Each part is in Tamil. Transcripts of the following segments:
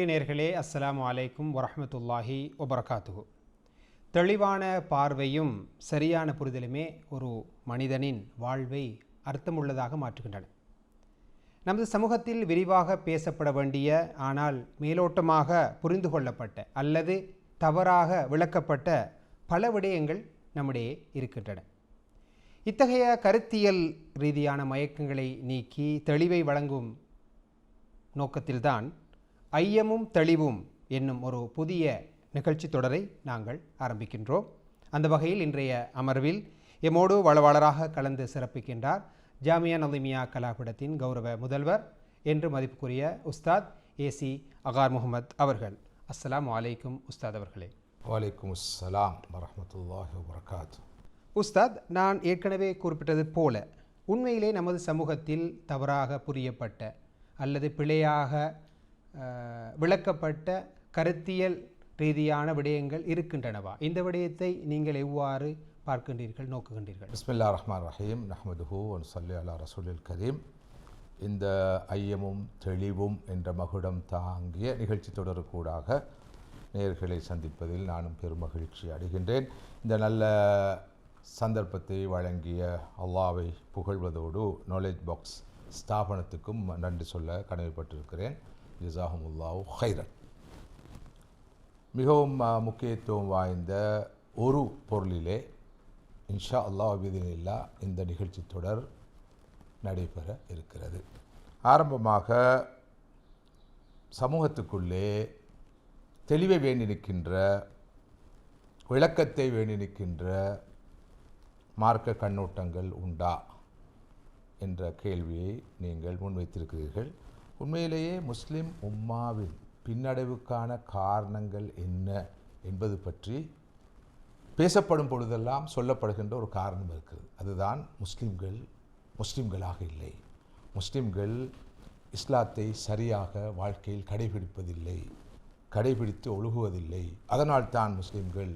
அன்பிற்குரிய நேயர்களே, அஸ்ஸலாமு அலைக்கும் வரஹ்மத்துல்லாஹி வபரகாத்துஹு. தெளிவான பார்வையும் சரியான புரிதலுமே ஒரு மனிதனின் வாழ்வை அர்த்தமுள்ளதாக மாற்றுகின்றன. நமது சமூகத்தில் விரிவாக பேசப்பட வேண்டிய, ஆனால் மேலோட்டமாக புரிந்து கொள்ளப்பட்ட அல்லது தவறாக விளக்கப்பட்ட பல விடயங்கள் நம்மிடையே இருக்கின்றன. இத்தகைய கருத்தியல் ரீதியான மயக்கங்களை நீக்கி தெளிவை வழங்கும் நோக்கத்தில்தான் ஐயமும் தெளிவும் என்னும் ஒரு புதிய நிகழ்ச்சி தொடரை நாங்கள் ஆரம்பிக்கின்றோம். அந்த வகையில் இன்றைய அமர்வில் எம்மோடு வளவாளராக கலந்து சிறப்பிக்கின்றார் ஜாமியா நலிமியா கலாபீடத்தின் கௌரவ முதல்வர் என்று மதிப்புக்குரிய உஸ்தாத் ஏசி அகார் முகமது அவர்கள். அஸ்ஸலாமு அலைக்கும் உஸ்தாத் அவர்களே. வலைக்கும் அஸ்ஸலாம் வரஹ்மத்துல்லாஹி வபரகாத்துஹு. உஸ்தாத், நான் ஏற்கனவே குறிப்பிட்டது போல உண்மையிலே நமது சமூகத்தில் தவறாக புரியப்பட்ட அல்லது பிழையாக விளக்கப்பட்ட கருத்தியல் ரீதியான விடயங்கள் இருக்கின்றனவா? இந்த விடயத்தை நீங்கள் எவ்வாறு பார்க்கின்றீர்கள், நோக்குகின்றீர்கள்? பிஸ்மில்லாஹிர் ரஹ்மானிர் ரஹீம். நஹ்மதுஹு வ நுஸல்லி அலா ரசூலில் கரீம். இந்த ஐயமும் தெளிவும் என்ற மகுடம் தாங்கிய நிகழ்ச்சி தொடருக்கூடாக நேயர்களை சந்திப்பதில் நானும் பெருமகிழ்ச்சி அடைகின்றேன். இந்த நல்ல சந்தர்ப்பத்தை வழங்கிய அல்லாஹ்வை புகழ்வதோடு நாலேஜ் பாக்ஸ் ஸ்தாபனத்துக்கும் நன்றி சொல்ல கடமைப்பட்டிருக்கிறேன். ஜஸாஹுமுல்லாஹு ஹைரன். மிகவும் முக்கியத்துவம் வாய்ந்த ஒரு பொருளிலே இன்ஷா அல்லாஹ் பிஇذنில்லா இந்த நிகழ்ச்சி தொடர் நடைபெற இருக்கிறது. ஆரம்பமாக சமூகத்துக்குள்ளே தெளிவை வேண்டி நிற்கின்ற, விளக்கத்தை வேண்டி நிற்கின்ற மார்க்க கண்ணோட்டங்கள் உண்டா என்ற கேள்வியை நீங்கள் முன்வைத்திருக்கிறீர்கள். உண்மையிலேயே முஸ்லிம் உம்மாவின் பின்னடைவுக்கான காரணங்கள் என்ன என்பது பற்றி பேசப்படும் பொழுதெல்லாம் சொல்லப்படுகின்ற ஒரு காரணம் இருக்கிறது. அதுதான் முஸ்லிம்களாக இல்லை. முஸ்லிம்கள் இஸ்லாத்தை சரியாக வாழ்க்கையில் கடைபிடிப்பதில்லை, கடைபிடித்து ஒழுகுவதில்லை. அதனால் தான் முஸ்லிம்கள்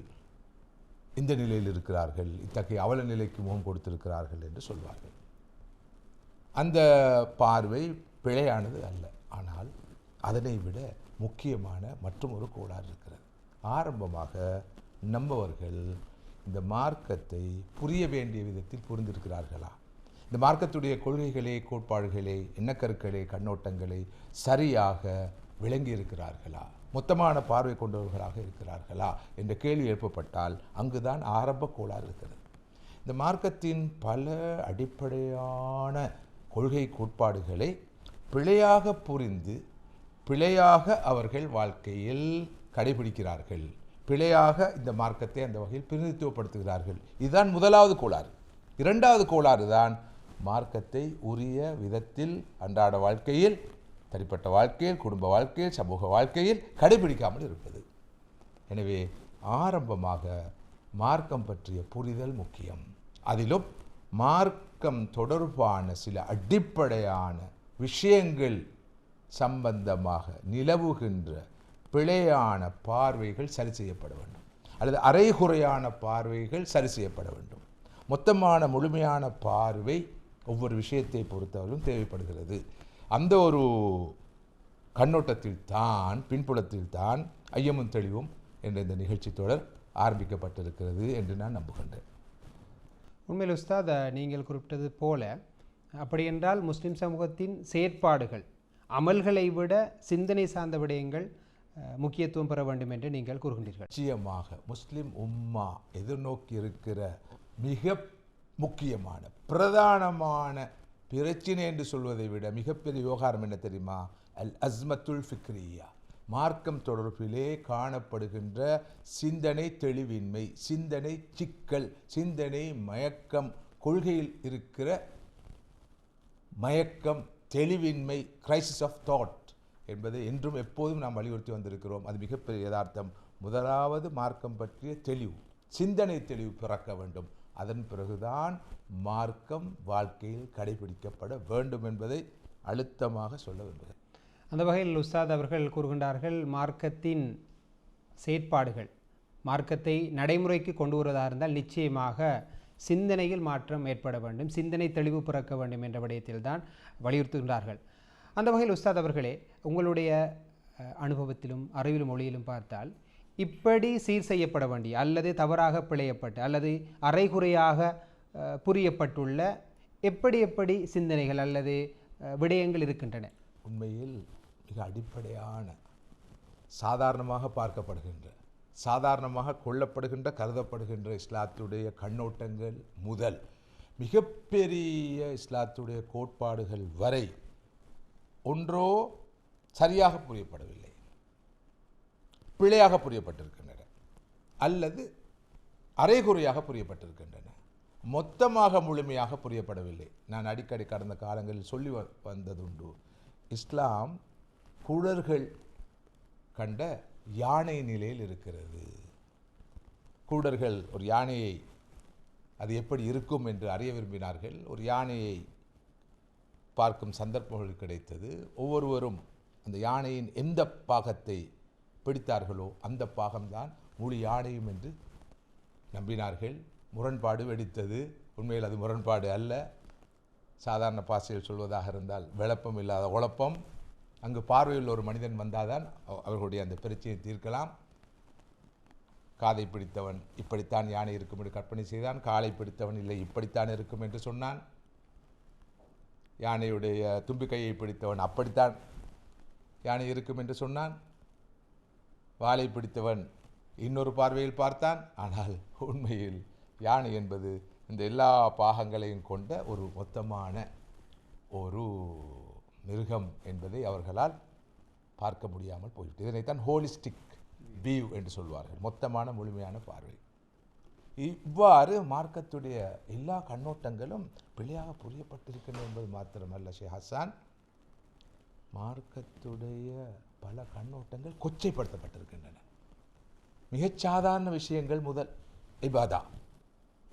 இந்த நிலையில் இருக்கிறார்கள், இத்தகைய அவல நிலைக்கு முகம் கொடுத்திருக்கிறார்கள் என்று சொல்வார்கள். அந்த பார்வை பிழையானது அல்ல. ஆனால் அதனை விட முக்கியமான மற்றும் ஒரு கோளாறு இருக்கிறது. ஆரம்பமாக நம்பவர்கள் இந்த மார்க்கத்தை புரிய வேண்டிய விதத்தில் புரிந்திருக்கிறார்களா? இந்த மார்க்கத்துடைய கொள்கைகளை, கோட்பாடுகளை, எண்ணக்கருக்களை, கண்ணோட்டங்களை சரியாக விளங்கி இருக்கிறார்களா? மொத்தமான பார்வை கொண்டவர்களாக இருக்கிறார்களா என்ற கேள்வி எழுப்பப்பட்டால் அங்குதான் ஆரம்ப கோளாறு இருக்கிறது. இந்த மார்க்கத்தின் பல அடிப்படையான கொள்கை கோட்பாடுகளை பிழையாக புரிந்து பிழையாக அவர்கள் வாழ்க்கையில் கடைபிடிக்கிறார்கள், பிழையாக இந்த மார்க்கத்தை அந்த வகையில் பிரதிநிதித்துவப்படுத்துகிறார்கள். இதுதான் முதலாவது கோளாறு. இரண்டாவது கோளாறு தான் மார்க்கத்தை உரிய விதத்தில் அன்றாட வாழ்க்கையில், தனிப்பட்ட வாழ்க்கையில், குடும்ப வாழ்க்கையில், சமூக வாழ்க்கையில் கடைபிடிக்காமல் இருப்பது. எனவே ஆரம்பமாக மார்க்கம் பற்றிய புரிதல் முக்கியம். அதிலும் மார்க்கம் தொடர்பான சில அடிப்படையான விஷயங்கள் சம்பந்தமாக நிலவுகின்ற பிழையான பார்வைகள் சரி செய்யப்பட வேண்டும், அல்லது அரைகுறையான பார்வைகள் சரி செய்யப்பட வேண்டும். மொத்தமான முழுமையான பார்வை ஒவ்வொரு விஷயத்தை பொறுத்தவரையும் தேவைப்படுகிறது. அந்த ஒரு கண்ணோட்டத்தில் தான், பின்புலத்தில் தான் ஐயமும் தெளிவும் என்ற இந்த நிகழ்ச்சி தொடர் ஆரம்பிக்கப்பட்டிருக்கிறது என்று நான் நம்புகின்றேன். உண்மையில் உஸ்தாத், நீங்கள் குறிப்பிட்டது போல அப்படியென்றால் முஸ்லிம் சமூகத்தின் செயற்பாடுகள், அமல்களை விட சிந்தனை சார்ந்த விடயங்கள் முக்கியத்துவம் பெற வேண்டும் என்று நீங்கள் கூறுகின்றீர்கள். நிச்சயமாக முஸ்லிம் உம்மா எதிர்நோக்கி இருக்கிற மிக முக்கியமான பிரதானமான பிரச்சினை என்று சொல்வதை விட மிகப்பெரிய விவகாரம் என்ன தெரியுமா? அல் அஸ்மத்துல் ஃபிக்ரியா. மார்க்கம் தொடர்பிலே காணப்படுகின்ற சிந்தனை தெளிவின்மை, சிந்தனை சிக்கல், சிந்தனை மயக்கம், கொள்கையில் இருக்கிற மயக்கம், தெளிவின்மை, கிரைசிஸ் ஆஃப் தாட் என்பதை என்றும் எப்போதும் நாம் வலியுறுத்தி வந்திருக்கிறோம். அது மிகப்பெரிய யதார்த்தம். முதலாவது மார்க்கம் பற்றிய தெளிவு, சிந்தனை தெளிவு பிறக்க வேண்டும். அதன் பிறகுதான் மார்க்கம் வாழ்க்கையில் கடைபிடிக்கப்பட வேண்டும் என்பதை அழுத்தமாக சொல்ல விரும்புகிறேன். அந்த வகையில் உஸ்தாத் அவர்கள் கூறுகின்றார்கள், மார்க்கத்தின் செயற்பாடுகள், மார்க்கத்தை நடைமுறைக்கு கொண்டு வருவதாக இருந்தால் நிச்சயமாக சிந்தனையில் மாற்றம் ஏற்பட வேண்டும், சிந்தனை தெளிவு பிறக்க வேண்டும் என்ற விடயத்தில் தான் வலியுறுத்துகின்றார்கள். அந்த வகையில் உஸ்தாத் அவர்களே, உங்களுடைய அனுபவத்திலும் அறிவிலும் மொழியிலும் பார்த்தால் இப்படி சீர் செய்யப்பட வேண்டிய அல்லது தவறாக பிழையப்பட்ட அல்லது அரைகுறையாக புரியப்பட்டுள்ள எப்படி சிந்தனைகள் அல்லது விடயங்கள் இருக்கின்றன? உண்மையில் மிக அடிப்படையான சாதாரணமாக பார்க்கப்படுகின்ற சாதாரணமாக கொள்ளப்படுகின்ற கருதப்படுகின்ற இஸ்லாத்துடைய கண்ணோட்டங்கள் முதல் மிகப்பெரிய இஸ்லாத்துடைய கோட்பாடுகள் வரை ஒன்றோ சரியாக புரியப்படவில்லை, பிழையாக புரியப்பட்டிருக்கின்றன, அல்லது அரைகுறையாக புரியப்பட்டிருக்கின்றன, மொத்தமாக முழுமையாக புரியப்படவில்லை. நான் அடிக்கடி கடந்த காலங்களில் சொல்லி வந்ததுண்டு, இஸ்லாம் குருடர்கள் கண்ட யானை நிலையில் இருக்கிறது. குருடர்கள் ஒரு யானையை அது எப்படி இருக்கும் என்று அறிய விரும்பினார்கள். ஒரு யானையை பார்க்கும் சந்தர்ப்பங்கள் கிடைத்தது. ஒவ்வொருவரும் அந்த யானையின் எந்த பாகத்தை பிடித்தார்களோ அந்த பாகம்தான் முழு யானையும் என்று நம்பினார்கள். முரண்பாடு வெடித்தது. உண்மையில் அது முரண்பாடு அல்ல. சாதாரண பாசையில் சொல்வதாக இருந்தால் விளப்பம் இல்லாத குழப்பம். அங்கு பார்வையுள்ள ஒரு மனிதன் வந்தால்தான் அவர்களுடைய அந்த பிரச்சனையை தீர்க்கலாம். காதை பிடித்தவன் இப்படித்தான் யானை இருக்கும் என்று கற்பனை செய்தான். காலை பிடித்தவன் இல்லை இப்படித்தான் இருக்கும் என்று சொன்னான். யானையுடைய தும்பிக்கையை பிடித்தவன் அப்படித்தான் யானை இருக்கும் என்று சொன்னான். வாலை பிடித்தவன் இன்னொரு பார்வையில் பார்த்தான். ஆனால் உண்மையில் யானை என்பது இந்த எல்லா பாகங்களையும் கொண்ட ஒரு மொத்தமான ஒரு மிருகம் என்பதை அவர்களால் பார்க்க முடியாமல் போய்விட்டு, இதனைத்தான் ஹோலிஸ்டிக் வியூ என்று சொல்வார்கள், மொத்தமான முழுமையான பார்வை. இவ்வாறு மார்க்கத்துடைய எல்லா கண்ணோட்டங்களும் பிழையாக புரியப்பட்டிருக்கின்றன என்பது மாத்திரமல்ல ஷேக் ஹசான், மார்க்கத்துடைய பல கண்ணோட்டங்கள் கொச்சைப்படுத்தப்பட்டிருக்கின்றன. மிகச் சாதாரண விஷயங்கள் முதல் இபாதா,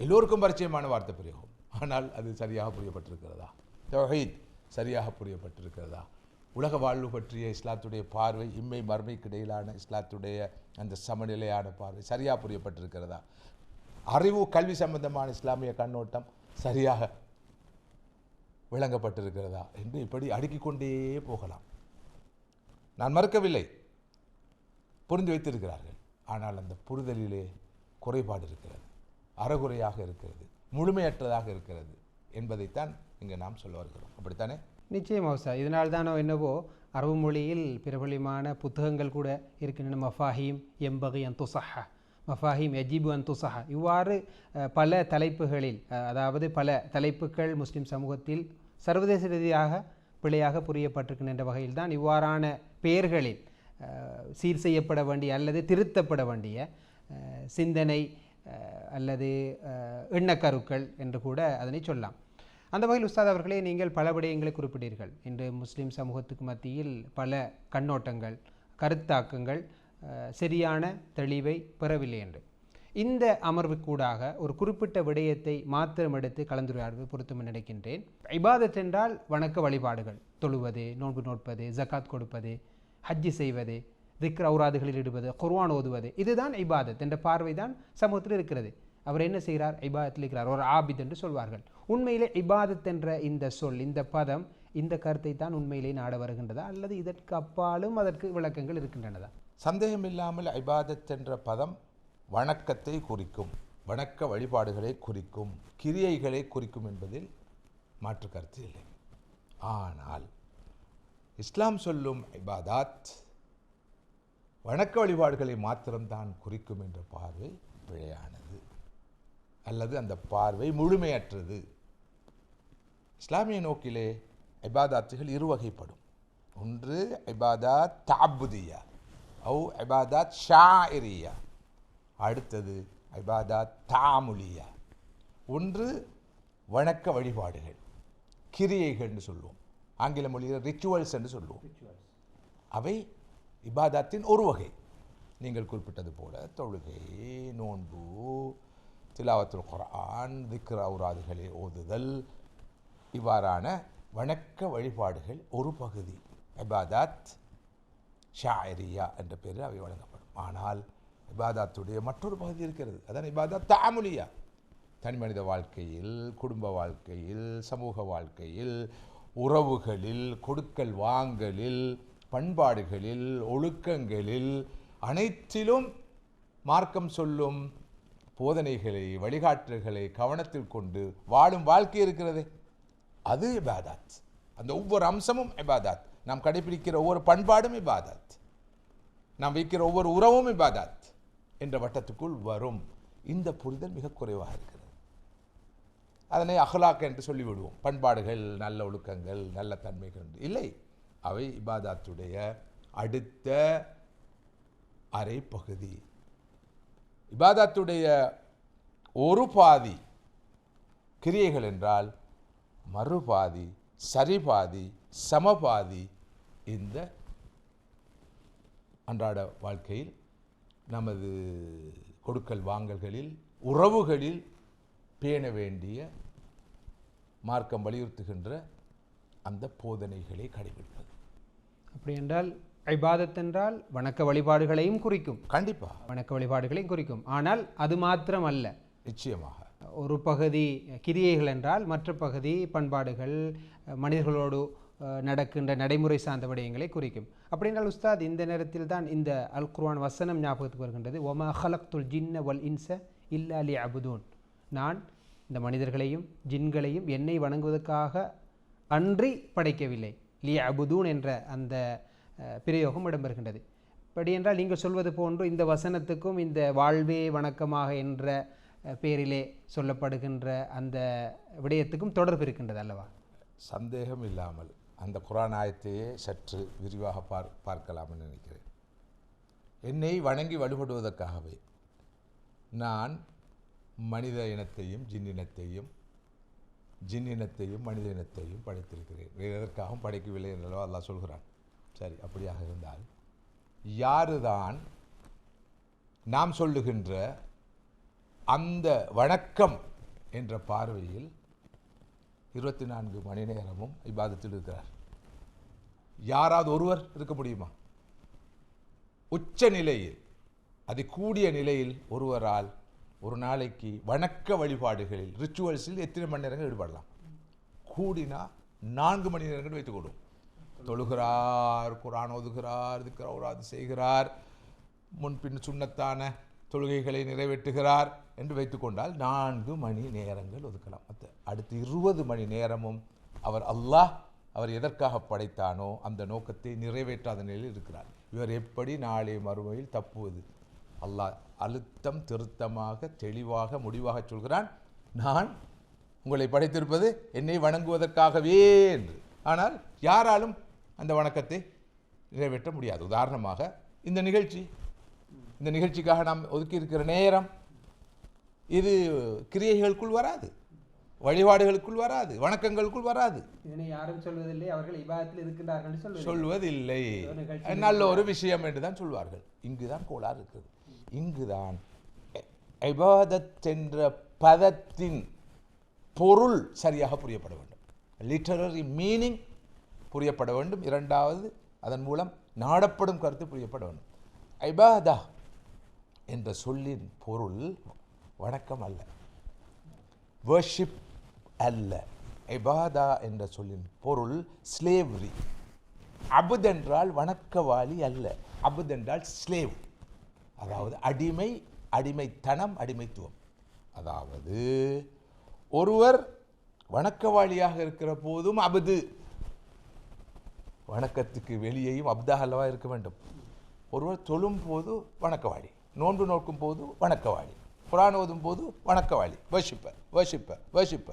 எல்லோருக்கும் பரிச்சயமான வார்த்தை பிரயோகம், ஆனால் அது சரியாக புரியப்பட்டிருக்கிறதா? தௌஹீத் சரியாக புரியப்பட்டிருக்கிறதா? உலக வாழ்வு பற்றிய இஸ்லாத்துடைய பார்வை, இம்மை மர்மைக்கு இடையிலான இஸ்லாத்துடைய அந்த சமநிலையான பார்வை சரியாக புரியப்பட்டிருக்கிறதா? அறிவு கல்வி சம்பந்தமான இஸ்லாமிய கண்ணோட்டம் சரியாக விளங்கப்பட்டிருக்கிறதா என்று இப்படி அடுக்கிக் கொண்டே போகலாம். நான் மறுக்கவில்லை, புரிந்து வைத்திருக்கிறார்கள். ஆனால் அந்த புரிதலிலே குறைபாடு இருக்கிறது, அறகுறையாக இருக்கிறது, முழுமையற்றதாக இருக்கிறது என்பதைத்தான் இங்கே நாம் சொல்ல வருகிறோம். அப்படித்தானே? நிச்சயமாக சார். இதனால்தானோ என்னவோ அரபு மொழியில் பிரபலியமான புத்தகங்கள் கூட இருக்கின்றன. மஃபாஹீம் எம்பகி அந்துசஹா, மஃபாஹீம் எஜிபு அந்துசஹா, இவ்வாறு பல தலைப்புகளில், அதாவது பல தலைப்புகள் முஸ்லிம் சமூகத்தில் சர்வதேச ரீதியாக பிழையாக புரியப்பட்டிருக்கின்ற வகையில் தான் இவ்வாறான பெயர்களில் சீர் செய்யப்பட வேண்டிய அல்லது திருத்தப்பட வேண்டிய சிந்தனை அல்லது எண்ணக்கருக்கள் என்று கூட அதனை சொல்லலாம். அந்த வகையில் உஸ்தாத் அவர்களே, நீங்கள் பல விடயங்களை குறிப்பிட்டீர்கள். இன்று முஸ்லீம் சமூகத்துக்கு மத்தியில் பல கண்ணோட்டங்கள், கருத்தாக்கங்கள் சரியான தெளிவை பெறவில்லை என்று. இந்த அமர்வுக்கூடாக ஒரு குறிப்பிட்ட விடயத்தை மாத்திரம் எடுத்து கலந்துரையாடுவது பொருத்தம் நினைக்கின்றேன். இபாதத் என்றால் வணக்க வழிபாடுகள், தொழுவது, நோன்பு நோட்பது, ஜக்காத் கொடுப்பது, ஹஜ்ஜி செய்வது, திக்ர் ஔராதுகளில் இடுவது, குர்ஆன் ஓதுவது, இதுதான் இபாதத் என்ற பார்வைதான் சமூகத்தில் இருக்கிறது. அவர் என்ன செய்கிறார்? இபாதத்தில் இருக்கிறார், ஒரு ஆபித் என்று சொல்வார்கள். உண்மையிலே இபாதத் என்ற இந்த சொல், இந்த பதம், இந்த கருத்தை தான் உண்மையிலே நாட வருகின்றதா அல்லது இதற்கு அப்பாலும் அதற்கு விளக்கங்கள் இருக்கின்றனதா? சந்தேகம் இல்லாமல் இபாதத் என்ற பதம் வணக்கத்தை குறிக்கும், வணக்க வழிபாடுகளை குறிக்கும், கிரியைகளை குறிக்கும் என்பதில் மாற்று கருத்து இல்லை. ஆனால் இஸ்லாம் சொல்லும் இபாதத் வணக்க வழிபாடுகளை மாத்திரம்தான் குறிக்கும் என்ற பார்வை பிழையானது, அல்லது அந்த பார்வை முழுமையற்றது. இஸ்லாமிய நோக்கிலே இபாதாத்துகள் இருவகைப்படும். ஒன்று இபாதாத் தஅப்புதியா அவு இபாதாத் ஷாஇரியா, அடுத்தது இபாதாத் தாமுலியா. ஒன்று வணக்க வழிபாடுகள், கிரியைகள் என்று சொல்லுவோம், ஆங்கில மொழியில் ரிச்சுவல்ஸ் என்று சொல்லுவோம். அவை இபாதாத்தின் ஒரு வகை. நீங்கள் குறிப்பிட்டது போல தொழுகை, நோன்பு, திலாவத்துல் குர்ஆன், திக்ர் ஔராதுகளை ஓதுதல், இவ்வாறான வணக்க வழிபாடுகள் ஒரு பகுதி இபாதாத் ஷாஇரியா என்ற பெயரில் அவை வழங்கப்படும். ஆனால் இபாதாத்துடைய மற்றொரு பகுதி இருக்கிறது, அதான் இபாதாத் தஅமுலியா. தனி மனித வாழ்க்கையில், குடும்ப வாழ்க்கையில், சமூக வாழ்க்கையில், உறவுகளில், கொடுக்கல் வாங்கலில், பண்பாடுகளில், ஒழுக்கங்களில், அனைத்திலும் மார்க்கம் சொல்லும் போதனைகளை, வழிகாட்டுகளை கவனத்தில் கொண்டு வாழும் வாழ்க்கை இருக்கிறது, அது இபாதத். அந்த ஒவ்வொரு அம்சமும் இபாதத். நாம் கடைபிடிக்கிற ஒவ்வொரு பண்பாடும் இபாதத், நாம் வைக்கிற ஒவ்வொரு உறவும் இபாதத் என்ற வட்டத்துக்குள் வரும். இந்த புரிதல் மிக குறைவாக இருக்கிறது. அதனை அஹ்லாக் என்று சொல்லிவிடுவோம். பண்பாடுகள், நல்ல ஒழுக்கங்கள், நல்ல தன்மைகள் இல்லை, அவை இபாதத்துடைய அடுத்த அரை பகுதி. இபாதத்துடைய ஒரு பாதி கிரியைகள் என்றால் மறுபாதி, சரிபாதி, சமபாதி இந்த அன்றாட வாழ்க்கையில், நமது கொடுக்கல் வாங்கல்களில், உறவுகளில் பேண வேண்டிய மார்க்கம் வலியுறுத்துகின்ற அந்த போதனைகளை கடைபிடிப்பது. அப்படி என்றால் இபாதத் என்றால் வணக்க வழிபாடுகளையும் குறிக்கும். கண்டிப்பாக வணக்க வழிபாடுகளையும் குறிக்கும். ஆனால் அது மாத்திரம் அல்ல. நிச்சயமாக ஒரு பகுதி கிரியைகள் என்றால் மற்ற பகுதி பண்பாடுகள், மனிதர்களோடு நடக்கின்ற நடைமுறை சார்ந்த விடயங்களை குறிக்கும். அப்படி என்றால் உஸ்தாத், இந்த நேரத்தில் தான் இந்த அல் குர்ஆன் வசனம் ஞாபகத்துக்கு வருகின்றது. ஒமா ஹலக்துல் ஜின்ன வல் இன்ச இல்லா லியஅபுதூன். நான் இந்த மனிதர்களையும் ஜின்களையும் என்னை வணங்குவதற்காக அன்றி படைக்கவில்லை. லியஅபுதூன் என்ற அந்த பிரயோகம் இடம்பெறுகின்றது. அப்படி என்றால் நீங்கள் சொல்வது போன்று இந்த வசனத்துக்கும் இந்த வாழ்வே வணக்கமாக என்ற பேரிலே சொல்லப்படுகின்ற அந்த விடயத்துக்கும் தொடர்பு இருக்கின்றது அல்லவா? சந்தேகம் இல்லாமல் அந்த குர்ஆன் ஆயத்தையே சற்று விரிவாக பார்க்கலாம் என்று நினைக்கிறேன். என்னை வணங்கி வழிபடுவதற்காகவே நான் மனித இனத்தையும் ஜின் இனத்தையும் மனித இனத்தையும் படைத்திருக்கிறேன். வேறு எதற்காகவும் படைக்கவில்லை என்றோ அல்லாஹ் சொல்கிறான். சரி, அப்படியாக இருந்தால் யாருதான் நாம் சொல்லுகின்ற அந்த வணக்கம் என்ற பார்வையில் 24 மணி நேரமும் இபாதத்தில் இருக்கிறார்? யாராவது ஒருவர் இருக்க முடியுமா? உச்ச நிலையில், அது கூடிய நிலையில் ஒருவரால் ஒரு நாளைக்கு வணக்க வழிபாடுகளில், ரிச்சுவல்ஸில் எத்தனை மணி நேரங்கள் ஈடுபடலாம்? கூடினா 4 மணி நேரங்கள் வைத்துக்கொள்ளும். தொழுகிறார், குர்ஆன் ஓதுகிறார், திக்ர் செய்கிறார், முன்பின் சுன்னத்தான தொழுகைகளை நிறைவேற்றுகிறார் என்று வைத்துக்கொண்டால் 4 மணி நேரங்கள் ஒதுக்கலாம். அடுத்து 20 மணி நேரமும் அவர் எதற்காக படைத்தானோ அந்த நோக்கத்தை நிறைவேற்றாத நிலையில் இருக்கிறார். இவர் எப்படி நாளை மறுமையில் தப்புவது? அல்லாஹ் அழுத்தம் திருத்தமாக தெளிவாக முடிவாக சொல்கிறான், நான் உங்களை படைத்திருப்பது என்னை வணங்குவதற்காகவே என்று. ஆனால் யாராலும் அந்த வணக்கத்தை நிறைவேற்ற முடியாது. உதாரணமாக இந்த நிகழ்ச்சிக்காக நாம் ஒதுக்கி இருக்கிற நேரம், இது கிரியைகளுக்குள் வராது, வழிபாடுகளுக்குள் வராது, வணக்கங்களுக்குள் வராது. இதனை யாரும் சொல்வதில்லை, அவர்கள் இபாதத்தில் இருக்கின்றார்கள் சொல்வதில்லை. நல்ல ஒரு விஷயம் என்று தான் சொல்வார்கள். இங்குதான் கோளாறு இருக்கிறது. இங்குதான் இபாதத் என்ற பதத்தின் பொருள் சரியாக புரியப்பட வேண்டும். லிட்டரரி மீனிங் புரியப்பட வேண்டும். இரண்டாவது, அதன் மூலம் நாடப்படும் கருத்து புரியப்பட வேண்டும். இபாதா என்ற சொல்லின் பொருள் வணக்கம் அல்ல, வர்ஷிப் அல்ல. இபாதா என்ற சொல்லின் பொருள் ஸ்லேவரி. அபுத் என்றால் வணக்கவாளி அல்ல, அபுத் என்றால் ஸ்லேவ், அதாவது அடிமைத்தனம், அடிமைத்துவம். அதாவது ஒருவர் வணக்கவாளியாக இருக்கிற போதும் அபுது, வணக்கத்துக்கு வெளியேயும் அப்தாக அல்லவா இருக்க வேண்டும். ஒருவர் தொழும் போது வணக்கவாளி, நோன்பு நோக்கும் போது வணக்கவாளி, குர்ஆன் ஓதும் போது வணக்கவாளி, வர்ஷிப்ப.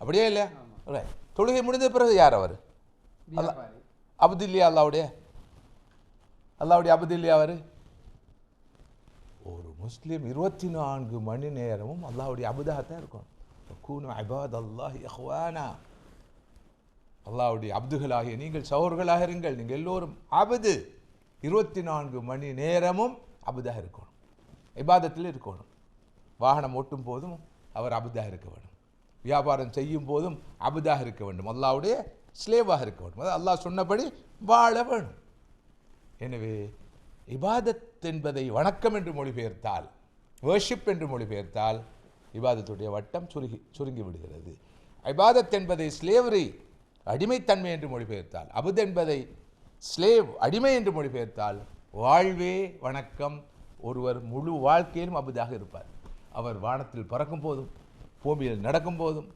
அப்படியே இல்லையா? தொழுகை முடிந்த பிறகு யார் அவர்? அபுது இல்லையா? அல்லாவுடைய அபுது இல்லையா அவர்? ஒரு முஸ்லீம் 24 மணி நேரமும் அல்லாஹ்வுடைய அபுதாகத்தான் இருக்கும். கூனு இபாதல்லாஹி இஹ்வானா, அல்லாஹ்வுடைய அப்துகளாகிய நீங்கள் சகோதரர்களாக இருங்கள், நீங்கள் எல்லோரும் அபுது. 24 மணி நேரமும் அபுதாக இருக்கணும், இபாதத்தில் இருக்கணும். வாகனம் ஓட்டும் போதும் அவர் அபுதாக இருக்க வேண்டும், வியாபாரம் செய்யும் போதும் அபுதாக இருக்க வேண்டும், அல்லாஹ்வுடைய ஸ்லேவாக இருக்க வேண்டும். அதாவது அல்லாஹ் சொன்னபடி வாழ வேணும். எனவே இபாதத் என்பதை வணக்கம் என்று மொழிபெயர்த்தால், வர்ஷிப் என்று மொழிபெயர்த்தால், இபாதத்துடைய வட்டம் சுருங்கி விடுகிறது. இபாதத் என்பதை ஸ்லேவரி, அடிமைத்தன்மை என்று மொழிபெயர்த்தால், அபுத் என்பதை ஸ்லேவ் அடிமை என்று மொழிபெயர்த்தால் வாழ்வே வணக்கம். ஒருவர் முழு வாழ்க்கையிலும் அபுதாக இருப்பார். அவர் வானத்தில் பறக்கும் போதும், பூமியில் நடக்கும் போதும்,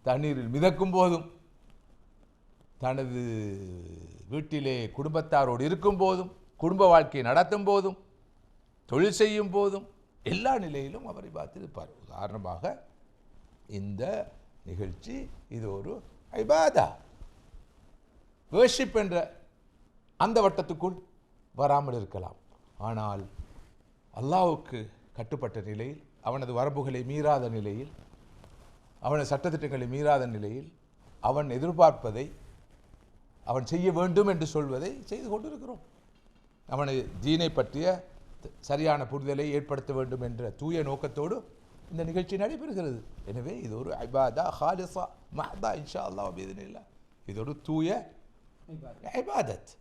தண்ணீரில் மிதக்கும் போதும், தனது வீட்டிலே குடும்பத்தாரோடு இருக்கும் போதும், குடும்ப வாழ்க்கையை நடத்தும் போதும், தொழில் செய்யும் போதும், எல்லா நிலையிலும் அவரை பார்த்திருப்பார். உதாரணமாக இந்த நிகழ்ச்சி இது ஒரு இபாதா, வர்ஷிப் என்ற அந்த வட்டத்துக்குள் வராமல் இருக்கலாம். ஆனால் அல்லாஹ்வுக்கு கட்டுப்பட்ட நிலையில், அவனது வரம்புகளை மீறாத நிலையில், அவனது சட்டத்திட்டங்களை மீறாத நிலையில், அவன் எதிர்பார்ப்பதை அவன் செய்ய வேண்டும் என்று சொல்வதை செய்து கொண்டிருக்கிறோம். அவனது தீனை பற்றிய சரியான புரிதலை ஏற்படுத்த வேண்டும் என்ற தூய நோக்கத்தோடு இந்த நிகழ்ச்சி நடைபெறுகிறது. எனவே இது ஒரு இபாதா ஹாலிஸா மஹ்தா இன்ஷா அல்லாஹ் பிஇذنில்லாஹ். இது ஒரு தூய இபாதத்.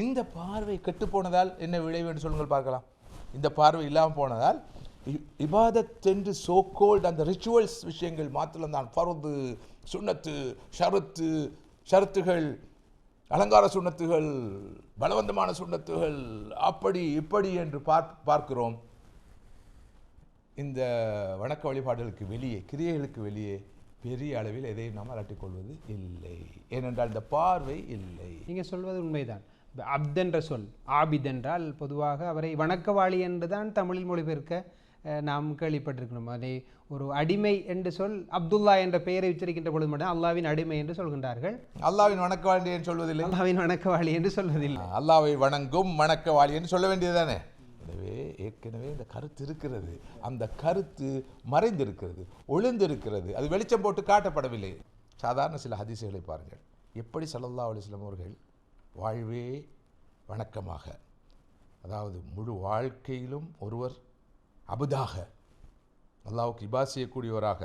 இந்த பார்வை கெட்டு போனதால் என்ன விளைவு என்று சொல்லுங்கள் பார்க்கலாம். இந்த பார்வை இல்லாமல் போனதால் இபாதத் என்று சோகோல்ட் அந்த ரிச்சுவல்ஸ் விஷயங்கள் மாத்திரம்தான், ஃபர்து, சுன்னத்து, ஷரத்துகள், அலங்கார சுன்னத்துகள், பலவந்தமான சுன்னத்துகள், அப்படி இப்படி என்று பார்க்கிறோம். இந்த வணக்க வழிபாடுகளுக்கு வெளியே, கிரியைகளுக்கு வெளியே பெரிய அளவில் எதையும் நாம் அலட்டிக்கொள்வது இல்லை. ஏனென்றால் இந்த பார்வை இல்லை. நீங்கள் சொல்வது உண்மைதான். அப்த் என்ற சொல், ஆபித் என்றால் பொதுவாக அவரை வணக்கவாளி என்று தான் தமிழில் மொழிபெயர்க்க நாம் கேள்விப்பட்டிருக்கணும். அதை ஒரு அடிமை என்று சொல் அப்துல்லா என்ற பெயரை உச்சரிக்கின்ற பொழுது மட்டும் அல்லாவின் அடிமை என்று சொல்கின்றார்கள். அல்லாவின் வணக்கவாளி என்று சொல்வதில்லை, அல்லாவின் வணக்கவாளி என்று சொல்வதில்லை. அல்லாவை வணங்கும் வணக்கவாளி என்று சொல்ல வேண்டியதுதானே. எனவே ஏற்கனவே இந்த கருத்து இருக்கிறது, அந்த கருத்து மறைந்திருக்கிறது, ஒளிந்திருக்கிறது, அது வெளிச்சம் போட்டு காட்டப்படவில்லை. சாதாரண சில ஹதீசுகளை பாருங்கள். எப்படி ஸல்லல்லாஹு அலைஹி வஸல்லம் அவர்கள் வாழ்வே வணக்கமாக, அதாவது முழு வாழ்க்கையிலும் ஒருவர் அபுதாக அல்லாஹ்வுக்கு இபாத் செய்யக்கூடியவராக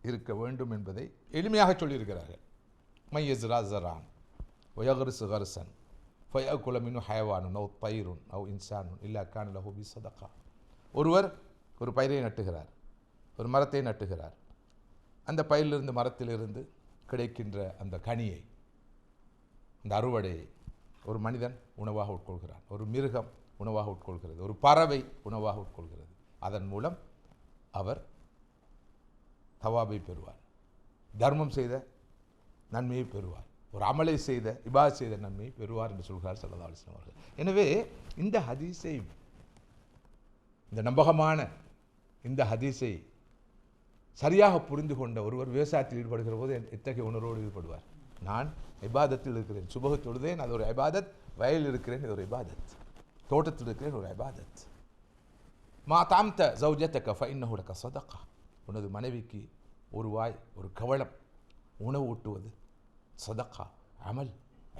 இருக்க வேண்டும் என்பதை எளிமையாக சொல்லியிருக்கிறார்கள். மையஸ்ரா ஜரான் வயகரிசு கரிசன் ஃபயகுல மினு ஹயவானுன் அவ் பயிரும் அவ் இன்சானுன் இல்லா கான லஹு பி சதகா. ஒருவர் ஒரு பயிரை நட்டுகிறார், ஒரு மரத்தை நட்டுகிறார். அந்த பயிரிலிருந்து, மரத்திலிருந்து கிடைக்கின்ற அந்த கனியை, அந்த அறுவடையை ஒரு மனிதன் உணவாக உட்கொள்கிறான், ஒரு மிருகம் உணவாக உட்கொள்கிறது, ஒரு பறவை உணவாக உட்கொள்கிறது. அதன் மூலம் அவர் தவாபை பெறுவார், தர்மம் செய்த நன்மையை பெறுவார், ஒரு அமலை செய்த இபாத் செய்த நன்மையை பெறுவார் என்று சொல்கிறார் ஸல்லல்லாஹு அலைஹி வஸல்லம் அவர்கள். எனவே இந்த ஹதீஸை, இந்த நம்பகமான இந்த ஹதீஸை சரியாக புரிந்து கொண்ட ஒருவர் விவசாயத்தில் ஈடுபடுகிற போது எத்தகைய உணர்வோடு ஈடுபடுவார். நான் இபாதத்தில் இருக்கிறேன், சுபஹ் தொழுதேன், அது ஒரு இபாதத். வயலில் இருக்கிறேன், இது ஒரு இபாதத். தோட்டத்தில் இருக்கிறேன், ஒரு இபாதத். மா தாம்த ஜௌஜத்தக ஃபஇன்னஹு லக ஸதகா. உனது மனைவிக்கு ஒரு வாய், ஒரு கவளம் உணவு ஊட்டுவது சதகா, அமல்,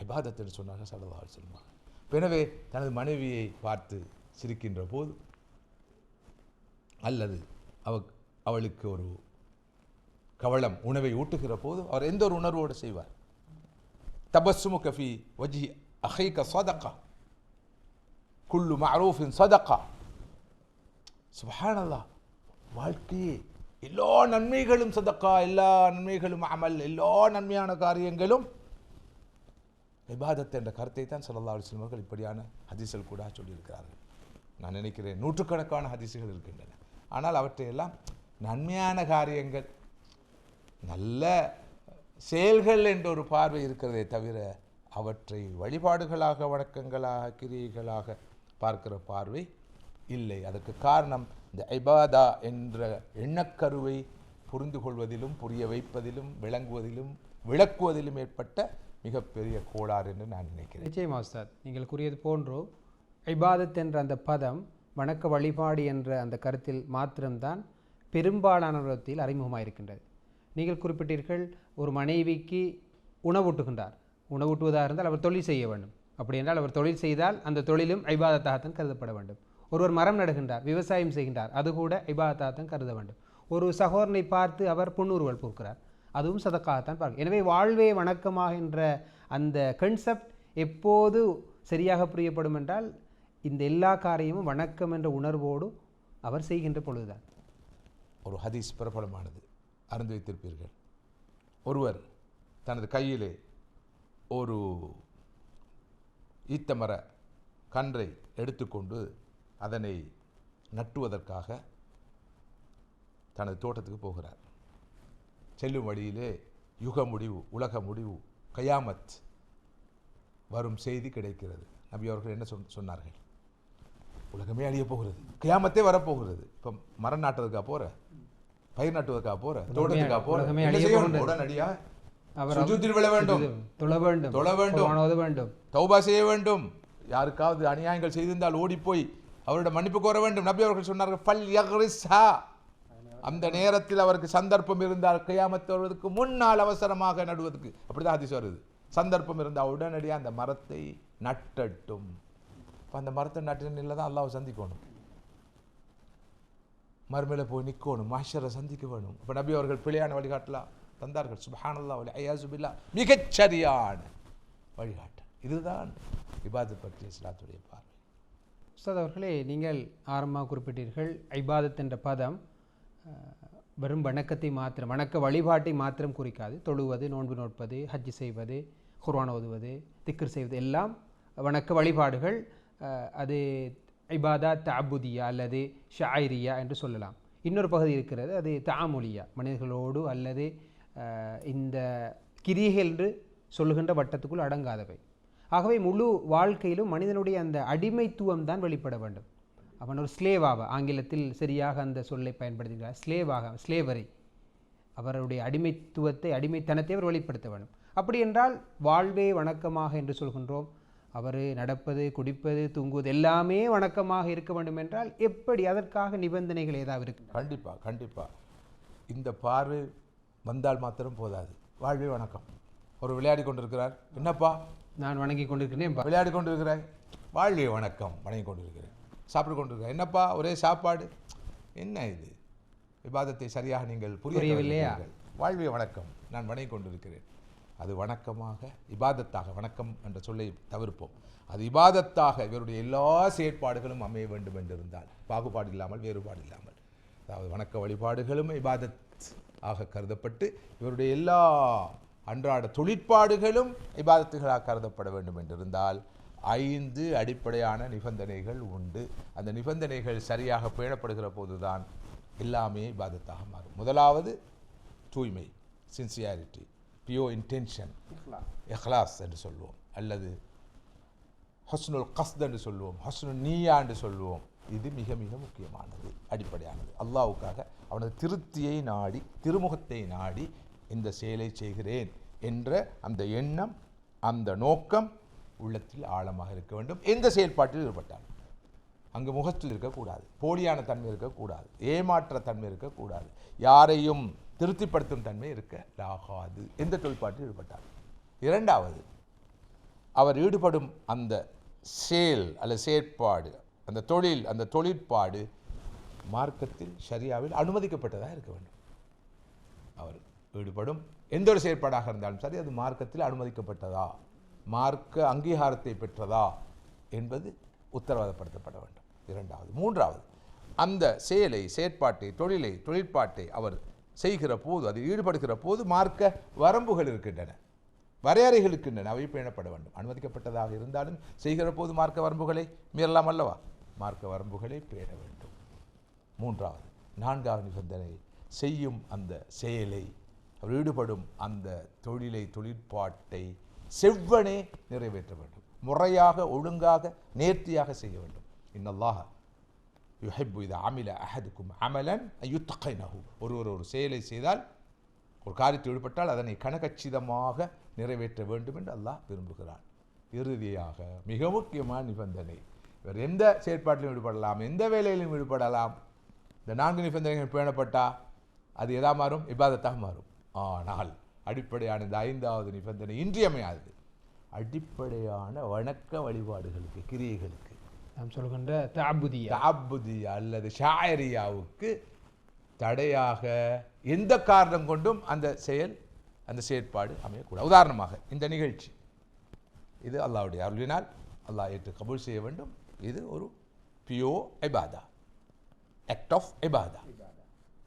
இபாதத் என்று சொன்னார்கள் ஸல்லல்லாஹு அலைஹி வஸல்லம். எனவே தனது மனைவியை பார்த்து சிரிக்கின்ற போது, அல்லது அவளுக்கு ஒரு கவளம் உணவை ஊட்டுகிற போது அவர் எந்த ஒரு உணர்வோடு செய்வார்? தபஸ்ஸுமுக ஃபீ வஜ்ஹி அஹீக ஸதகா, குல்லு மஅரூஃபின் ஸதகா. சுப்ஹானல்லாஹ். வாழ்க்கையே எல்லா நன்மைகளும் சதக்கா, எல்லா நன்மைகளும் அமல், எல்லா நன்மையான காரியங்களும் இபாதத் என்ற கருத்தை தான் ஸல்லல்லாஹு அலைஹி வஸல்லம் அவர்கள் இப்படியான ஹதீஸ்கள் கூட சொல்லியிருக்கிறார்கள். நான் நினைக்கிறேன் நூற்றுக்கணக்கான ஹதீஸ்கள் இருக்கின்றன. ஆனால் அவற்றையெல்லாம் நன்மையான காரியங்கள், நல்ல செயல்கள் என்ற ஒரு பார்வை இருக்கிறதே தவிர அவற்றை வழிபாடுகளாக, வணக்கங்களாக, கிரியைகளாக பார்க்கிற பார்வை இல்லை. அதற்கு காரணம் இந்த இபாதா என்ற எண்ணக்கருவை புரிந்து கொள்வதிலும், புரிய வைப்பதிலும், விளக்குவதிலும் ஏற்பட்ட மிகப்பெரிய கோளாறு என்று நான் நினைக்கிறேன். நிச்சயமா உஸ்தாத், நீங்கள் கூறியது போன்றோ இபாதத் என்ற அந்த பதம் வணக்க வழிபாடு என்ற அந்த கருத்தில் மாத்திரம்தான் பெரும்பாலானவற்றில் அறிமுகமாயிருக்கின்றது. நீங்கள் குறிப்பிட்டீர்கள், ஒரு மனைவிக்கு உணவூட்டுகின்றார். உணவூட்டுவதாக இருந்தால் அவர் தொழில் செய்ய வேண்டும். அப்படி என்றால் அவர் தொழில் செய்தால் அந்த தொழிலும் இபாதத்தாகத்தான் கருதப்பட வேண்டும். ஒருவர் மரம் நடுகின்றார், விவசாயம் செய்கின்றார், அது கூட இபாதத்தாகத்தான் கருத வேண்டும். ஒரு சகோதரனை பார்த்து அவர் புன்னுருவல் பூக்கிறார், அதுவும் சதக்காகத்தான் பார்க்க. எனவே வாழ்வே வணக்கமாக என்ற அந்த கன்செப்ட் எப்போது சரியாக புரியப்படும் என்றால் இந்த எல்லா காரியமும் வணக்கம் என்ற உணர்வோடு அவர் செய்கின்ற பொழுதுதான். ஒரு ஹதீஸ் பிரபலமானது, அறிந்து வைத்திருப்பீர்கள். ஒருவர் தனது கையிலே ஒரு ஈத்தமர கன்றை எடுத்துக்கொண்டு அதனை நட்டுவதற்காக தனது தோட்டத்துக்கு போகிறார். செல்லும் வழியிலே யுக முடிவு, உலக முடிவு, கயாமத் வரும் செய்தி கிடைக்கிறது. நபி அவர்கள் என்ன சொன்னார்கள்? உலகமே அழிய போகிறது, கயாமத்தே வரப்போகிறது. இப்போ மரம் நாட்டுறதுக்காக போகிற, பயிர் நட்டுவதற்காக போகிற, தோட்டத்துக்காக போகிற, உடனடியா சுஜூதில் விழ வேண்டும், தொழ வேண்டும், தௌபா செய்ய வேண்டும். யாருக்காவது அநியாயங்கள் செய்திருந்தால் ஓடிப்போய் அவரோட மன்னிப்பு கோர வேண்டும். நபி அவர்கள் சொன்னார்கள், ஃபல் யக்ரிஸ்ஹா, அந்த நேரத்தில் அவருக்கு சந்தர்ப்பம் இருந்தால் கியாமத் வருவதற்கு முன்னால் அவசரமாக நடுவதற்கு, அப்படிதான் ஹதீஸ் வருது. சந்தர்ப்பம் இருந்தால் உடனடியாக அந்த மரத்தை நட்டட்டும். இப்போ அந்த மரத்தை நட்டினில் தான் அல்லாஹ்வை சந்திக்கணும், மறுமையில் போய் நிற்கணும், மஹ்ஷரை சந்திக்க வேணும். இப்போ நபி அவர்கள் பிழையான வழிகாட்டலாம் தந்தார்கள். சுப்ஹானல்லாஹ் வல் ஐயாஸு பில்லாஹ், மிகச்சரியான வழிகாட்டல். இதுதான் இபாதத் பற்றிய இஸ்லாத்துடைய பார்வை. உஸ்தாத் அவர்களே, நீங்கள் ஆரம்பமாக குறிப்பிட்டீர்கள் இபாதத் என்ற பதம் வெறும் வணக்கத்தை மாத்திரம், வணக்க வழிபாட்டை மாத்திரம் குறிக்காது. தொழுவது, நோன்பு நோட்பது, ஹஜ் செய்வது, குர்ஆன் ஓதுவது, திக்ர் செய்வது எல்லாம் வணக்க வழிபாடுகள். அது இபாதா தஅபுதியா அல்லது ஷாயிரியா என்று சொல்லலாம். இன்னொரு பகுதி இருக்கிறது, அது தஆமுலியா, மனிதர்களோடு அல்லது இந்த கிரியைகள் என்று சொல்லுகின்ற வட்டத்துக்குள் அடங்காதவை. ஆகவே முழு வாழ்க்கையிலும் மனிதனுடைய அந்த அடிமைத்துவம் தான் வெளிப்பட வேண்டும். அவன் ஒரு ஸ்லேவாக, ஆங்கிலத்தில் சரியாக அந்த சொல்லை பயன்படுத்துகிறார், ஸ்லேவரி, அவருடைய அடிமைத்துவத்தை, அடிமைத்தனத்தை அவர் வெளிப்படுத்த வேண்டும். அப்படி என்றால் வாழ்வே வணக்கமாக என்று சொல்கின்றோம். அவர் நடப்பது, குடிப்பது, தூங்குவது எல்லாமே வணக்கமாக இருக்க வேண்டும் என்றால் எப்படி? அதற்காக நிபந்தனைகள் ஏதாவது இருக்கு? கண்டிப்பாக இந்த பார்வை வந்தால் மாத்திரம் போதாது. வாழ்வே வணக்கம். ஒரு விளையாடி கொண்டிருக்கிறார், என்னப்பா நான் வணங்கி கொண்டிருக்கிறேன், விளையாடி கொண்டிருக்கிறேன், வாழ்வே வணக்கம், வணங்கி கொண்டிருக்கிறேன். சாப்பிட்டு கொண்டிருக்கிறேன், என்னப்பா ஒரே சாப்பாடு, என்ன இது? இபாதத்தை சரியாக நீங்கள் புரியவில்லையா? வாழ்வே வணக்கம், நான் வணங்கி கொண்டிருக்கிறேன். அது வணக்கமாக, இபாதத்தாக, வணக்கம் என்ற சொல்லை தவிர்ப்போம். அது இபாதத்தாக இவருடைய எல்லா செயற்பாடுகளும் அமைய வேண்டும் என்றிருந்தால், பாகுபாடு இல்லாமல், வேறுபாடு இல்லாமல், அதாவது வணக்க வழிபாடுகளும் இபாதத் ஆக கருதப்பட்டு இவருடைய எல்லா அன்றாட தொழிற்பாடுகளும் இபாதத்துகளாக கருதப்பட வேண்டும் என்றிருந்தால் 5 அடிப்படையான நிபந்தனைகள் உண்டு. அந்த நிபந்தனைகள் சரியாக பேணப்படுகிற போதுதான் எல்லாமே இபாதத்தாக மாறும். முதலாவது தூய்மை, சின்சியாரிட்டி, பியோர் இன்டென்ஷன், இஹ்லாஸ் என்று சொல்லுவோம், அல்லது ஹஸ்னுல் கஸ்த் என்று சொல்லுவோம், ஹஸ்னுல் நீயா என்று சொல்லுவோம். இது மிக மிக முக்கியமானது, அடிப்படையானது. அல்லாஹ்வுக்காக அவனது திருப்தியை நாடி, திருமுகத்தை நாடி இந்த செயலை செய்கிறேன் என்ற அந்த எண்ணம், அந்த நோக்கம் உள்ளத்தில் ஆழமாக இருக்க வேண்டும். எந்த செயல்பாட்டில் ஈடுபட்டால் அங்கு முகத்தில் இருக்கக்கூடாது, போலியான தன்மை இருக்கக்கூடாது, ஏமாற்ற தன்மை இருக்கக்கூடாது, யாரையும் திருப்திப்படுத்தும் தன்மை இருக்கலாகாது எந்த தொழிற்பாட்டில் ஈடுபட்டால். இரண்டாவது, அவர் ஈடுபடும் அந்த செயல் அல்லது செயற்பாடு, அந்த தொழில், அந்த தொழிற்பாடு மார்க்கத்தில் ஷரியாவில் அனுமதிக்கப்பட்டதாக இருக்க வேண்டும். அவர் ஈடுபடும் எந்த ஒரு செயற்பாடாக இருந்தாலும் சரி, அது மார்க்கத்தில் அனுமதிக்கப்பட்டதா, மார்க்க அங்கீகாரத்தை பெற்றதா என்பது உத்தரவாதப்படுத்தப்பட வேண்டும். இரண்டாவது. மூன்றாவது, அந்த செயலை, செயற்பாட்டை, தொழிலை, தொழிற்பாட்டை அவர் செய்கிற போது, அது ஈடுபடுகிற போது மார்க்க வரம்புகள் இருக்கின்றன, வரையறைகள் இருக்கின்றன, அவை பேணப்பட வேண்டும். அனுமதிக்கப்பட்டதாக இருந்தாலும் செய்கிற போது மார்க்க வரம்புகளை மீறலாம் அல்லவா? மார்க்க வரம்புகளை பேண வேண்டும். மூன்றாவது. நான்காவது நிபந்தனை, செய்யும் அந்த செயலை, அவர் ஈடுபடும் அந்த தொழிலை, தொழிற்பாட்டை செவ்வனே நிறைவேற்ற வேண்டும், முறையாக, ஒழுங்காக, நேர்த்தியாக செய்ய வேண்டும். இன்னல்லாஹ யுஹிப்பு இதா அமில அஹதுக்கும் அமலன் யுத்தகைனஹு, ஒருவர் ஒரு செயலை செய்தால், ஒரு காரியத்தை ஈடுபட்டால் அதனை கனகச்சிதமாக நிறைவேற்ற வேண்டும் என்று அல்லாஹ் விரும்புகிறான். இறுதியாக மிக முக்கியமான நிபந்தனை, இவர் எந்த செயற்பாட்டிலும் ஈடுபடலாம், எந்த வேலையிலும் ஈடுபடலாம். இந்த 4 நிபந்தனைகள் பேணப்பட்டால் அது எதா மாறும்? இபாதத்தாக மாறும். ஆனால் அடிப்படையான இந்த 5வது நிபந்தனை இன்றியமையாது. அடிப்படையான வணக்க வழிபாடுகளுக்கு, கிரியைகளுக்கு, நாம் சொல்கின்ற தஅபுதியா அல்லது ஷாயரியாவுக்கு தடையாக எந்த காரணம் கொண்டும் அந்த செயல், அந்த செயற்பாடு அமையக்கூடாது. உதாரணமாக இந்த நிகழ்ச்சி, இது அல்லாஹ்வுடைய அருளினால் அல்லாஹ் ஏற்று கபூல் செய்ய வேண்டும். இது ஒரு பியோர் இபாதா, ஆக்ட் ஆஃப் இபாதா.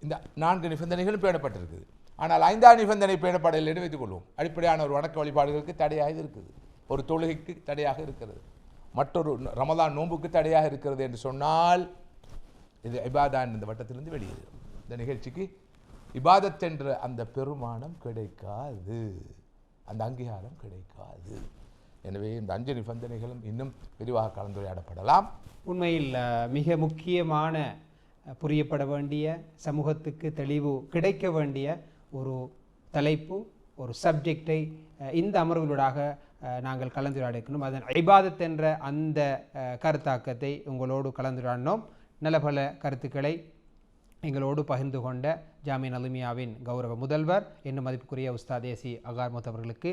இந்த 4 நிபந்தனைகளும் பேணப்பட்டிருக்குது. ஆனால் 5வது நிபந்தனை பேணப்படவில்லை என்று வைத்துக் கொள்வோம். அடிப்படையான ஒரு வணக்க வழிபாடுகளுக்கு தடையாக இருக்குது. ஒரு தொழுகைக்கு தடையாக இருக்கிறது, மற்றொரு ரமதான் நோன்புக்கு தடையாக இருக்கிறது என்று சொன்னால் இது இபாதான் இந்த வட்டத்திலிருந்து வெளியேறும். இந்த நிகழ்ச்சிக்கு இபாதத் என்ற அந்த பெருமானம் கிடைக்காது, அந்த அங்கீகாரம் கிடைக்காது. எனவே இந்த 5 நிபந்தனைகளும் இன்னும் விரிவாக கலந்துரையாடப்படலாம். உண்மையில் மிக முக்கியமான புரியப்பட வேண்டிய, சமூகத்துக்கு தெளிவு கிடைக்க வேண்டிய ஒரு தலைப்பு, ஒரு சப்ஜெக்டை இந்த அமர்வுகளூடாக நாங்கள் கலந்துரையாடிக்கணும். அதன் இபாதத் என்ற அந்த கருத்தாக்கத்தை உங்களோடு கலந்துரையாடினோம். நல்ல பல கருத்துக்களை எங்களோடு பகிர்ந்து கொண்ட ஜாமியா அல்மியாவின் கௌரவ முதல்வர் என்னும் மதிப்புக்குரிய உஸ்தாத் ஏசி அகார்முத் அவர்களுக்கு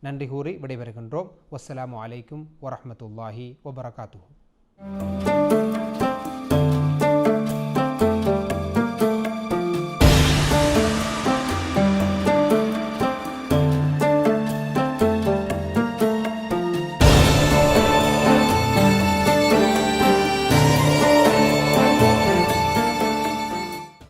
நன்றி கூறி விடைபெறுகின்றோம். வஸ்ஸலாமு அலைக்கும் வரஹ்மத்துல்லாஹி வபரகாத்துஹு.